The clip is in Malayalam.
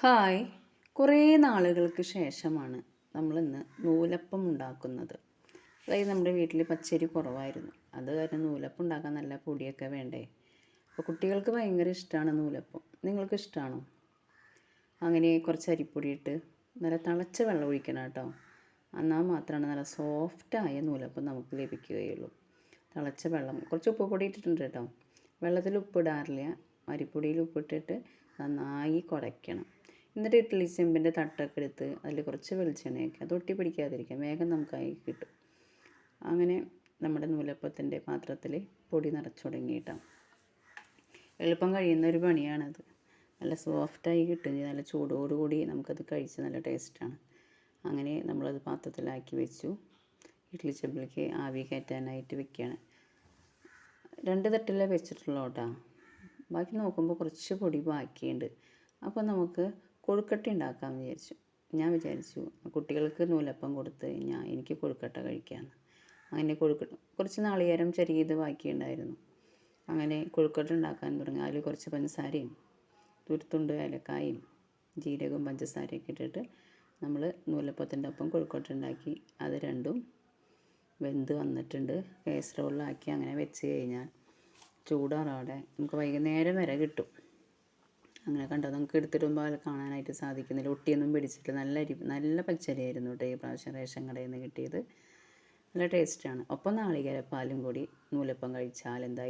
ഹായ്, കുറേ നാളുകൾക്ക് ശേഷമാണ് നമ്മളിന്ന് നൂലപ്പം ഉണ്ടാക്കുന്നത്. അതായത് നമ്മുടെ വീട്ടിൽ പച്ചരി കുറവായിരുന്നു. അത് കാരണം നൂലപ്പം ഉണ്ടാക്കാൻ നല്ല പൊടിയൊക്കെ വേണ്ടേ. അപ്പോൾ കുട്ടികൾക്ക് ഭയങ്കര ഇഷ്ടമാണ് നൂലപ്പം. നിങ്ങൾക്ക് ഇഷ്ടമാണോ? അങ്ങനെ കുറച്ച് അരിപ്പൊടി ഇട്ട് നല്ല തിളച്ച വെള്ളം ഒഴിക്കണം കേട്ടോ. എന്നാൽ മാത്രമാണ് നല്ല സോഫ്റ്റായ നൂലപ്പം നമുക്ക് ലഭിക്കുകയുള്ളൂ. തിളച്ച വെള്ളം, കുറച്ച് ഉപ്പ് പൊടി ഇട്ടിട്ടുണ്ട് കേട്ടോ. വെള്ളത്തിൽ ഉപ്പിടാറില്ല, അരിപ്പൊടിയിൽ ഉപ്പിട്ടിട്ട് നന്നായി കുഴയ്ക്കണം. എന്നിട്ട് ഇഡ്ഡലി ചെമ്പിൻ്റെ തട്ടൊക്കെ എടുത്ത് അതിൽ കുറച്ച് വെളിച്ചെണ്ണയൊക്കെ അത് ഒട്ടി പിടിക്കാതിരിക്കാം, വേഗം നമുക്കായി കിട്ടും. അങ്ങനെ നമ്മുടെ നൂലപ്പത്തിൻ്റെ പാത്രത്തിൽ പൊടി നിറച്ചു തുടങ്ങിയിട്ടാണ്. എളുപ്പം കഴിയുന്ന ഒരു പണിയാണത്. നല്ല സോഫ്റ്റായി കിട്ടും, നല്ല ചൂടോടുകൂടി നമുക്കത് കഴിച്ച് നല്ല ടേസ്റ്റാണ്. അങ്ങനെ നമ്മളത് പാത്രത്തിലാക്കി വെച്ചു. ഇഡ്ഡലി ചെമ്പിലേക്ക് ആവി കയറ്റാനായിട്ട് വെക്കുകയാണ്. 2 തട്ടിലേ വെച്ചിട്ടുള്ളൂ കേട്ടോ. ബാക്കി നോക്കുമ്പോൾ കുറച്ച് പൊടി ബാക്കിയുണ്ട്. അപ്പോൾ നമുക്ക് കൊഴുക്കട്ട ഉണ്ടാക്കാമെന്ന് വിചാരിച്ചു. ഞാൻ വിചാരിച്ചു കുട്ടികൾക്ക് നൂലപ്പം കൊടുത്ത് എനിക്ക് കൊഴുക്കട്ട കഴിക്കാമെന്ന്. അങ്ങനെ കുറച്ച് നാളികേരം ചെറിയത് ബാക്കിയുണ്ടായിരുന്നു. അങ്ങനെ കൊഴുക്കട്ട ഉണ്ടാക്കാൻ തുടങ്ങി. അതിൽ കുറച്ച് പഞ്ചസാരയും തുരുത്തുണ്ട് ഏലക്കായും ജീരകവും പഞ്ചസാരയൊക്കെ ഇട്ടിട്ട് നമ്മൾ നൂലപ്പത്തിൻ്റെ ഒപ്പം കൊഴുക്കട്ട ഉണ്ടാക്കി. അത് രണ്ടും വെന്ത് വന്നിട്ടുണ്ട്. കാസറോളിലാക്കി അങ്ങനെ വെച്ച് കഴിഞ്ഞാൽ ചൂടാറാടെ നമുക്ക് വൈകുന്നേരം വരെ കിട്ടും. അങ്ങനെ കണ്ടോ, നമുക്ക് എടുത്തിടുമ്പോൾ അത് കാണാനായിട്ട് സാധിക്കുന്നില്ല. ഒട്ടിയൊന്നും പിടിച്ചിട്ട് നല്ല പച്ചരിയായിരുന്നു കേട്ടോ ഈ പ്രാവശ്യം റേഷൻ കടയിൽ നിന്ന് കിട്ടിയത്. നല്ല ടേസ്റ്റാണ്. ഒപ്പം നാളികേരപ്പാലും കൂടി നൂലപ്പം കഴിച്ചാൽ എന്തായി